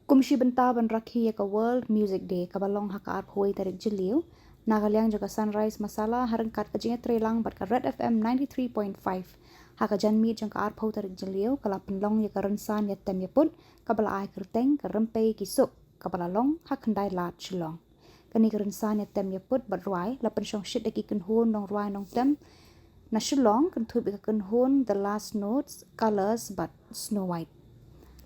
Kumshi benta ban Rakhe ka World Music Day kabalong Haka ar hoi tarik jiliu Nagalyang jaga Sunrise Masala harangkat ka jinga trelang bat ka Red FM 93.5 Haka janmi jang ka ar pau tarik jiliu kala penlong ya ka rensan ya tem ya put kabala ai kerteng ka rempei kisuk kabala long hakandai lat Shillong kani ka rensan ya tem ya put bat ruai la pensyong shit daki Kynhun nong ruai nong tem na Shillong kan thubi ka Kynhun the last notes colors but Snowwhite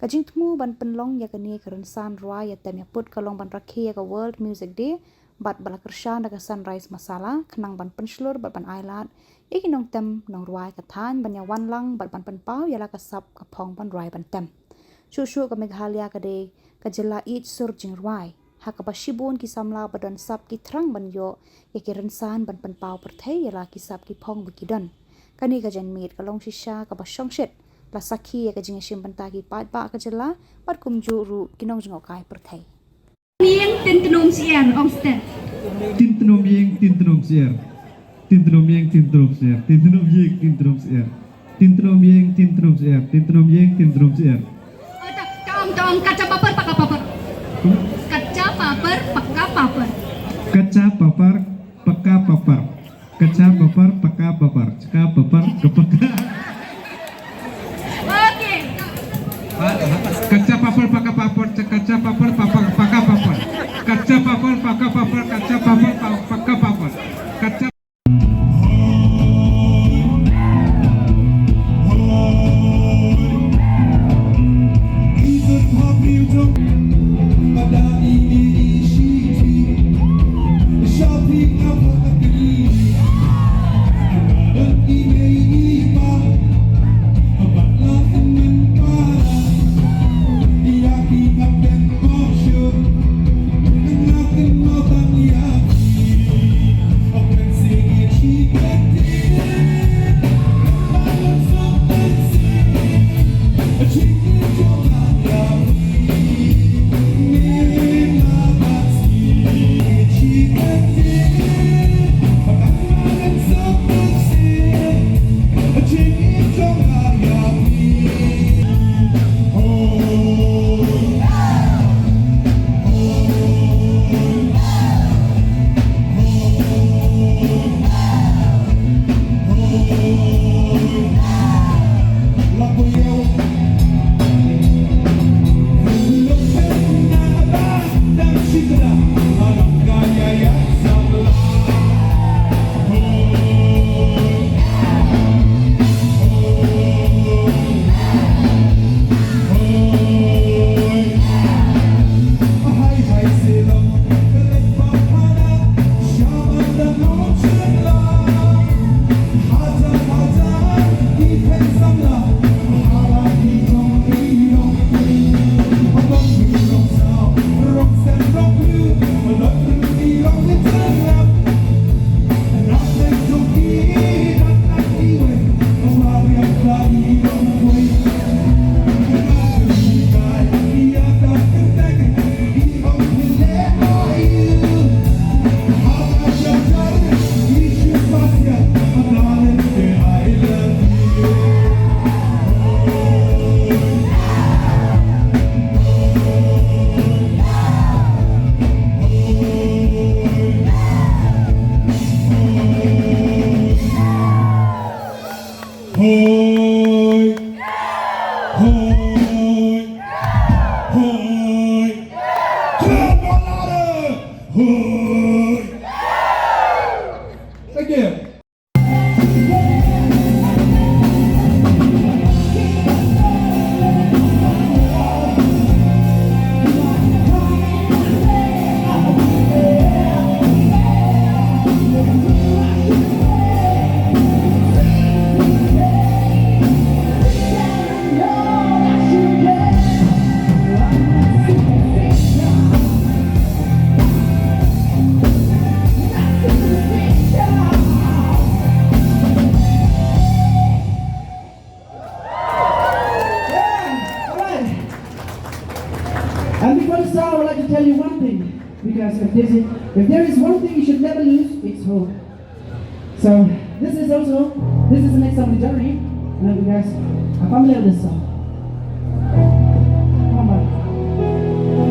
Kajing temu ban penlong ya kani kerensan ruai ya tem ya put kalong ban Rakhe ya ka World Music Day bat bala kershan daga Sunrise Masala kenang ban penslur bat ban ailat iki nong tem nong ruai ka than ban ya wan lang bat ban penpau ya la ka sap ka phong ban ruai ban tem shu ka Meghalaya ka de ka jilla each sur Jingrwai Haka ba shibun ki Samla badan sap ki trang ban yo ya kerensan ban penpau perthai ya la ki sap ki phong bikidan kani ka jan mit kalong shisha ka ba shongshit la sakhi ya ka jinga shimbanta ki pat ba ka jala pat kum juru kinong jong kai perthai Mieng tintenom sier omsten tintenom yeng tintenom sier tintenom yeng tintenom sier tintenom yeng tintenom sier tintenom yeng tintenom sier tintenom yeng tintenom sier Tong kaca paper pakka paper kaca paper pakka paper kaca papar peka papar kaca papar peka papar ceka papar kepeka Oke kaca papar peka papar kaca papar papar peka papar kaca papar peka papar kaca papar peka papar kaca And before the song, I would like to tell you one thing, because if there is one thing you should never lose, it's hope. So this is the next song in the journey, and I hope you guys are familiar with this song. Come on.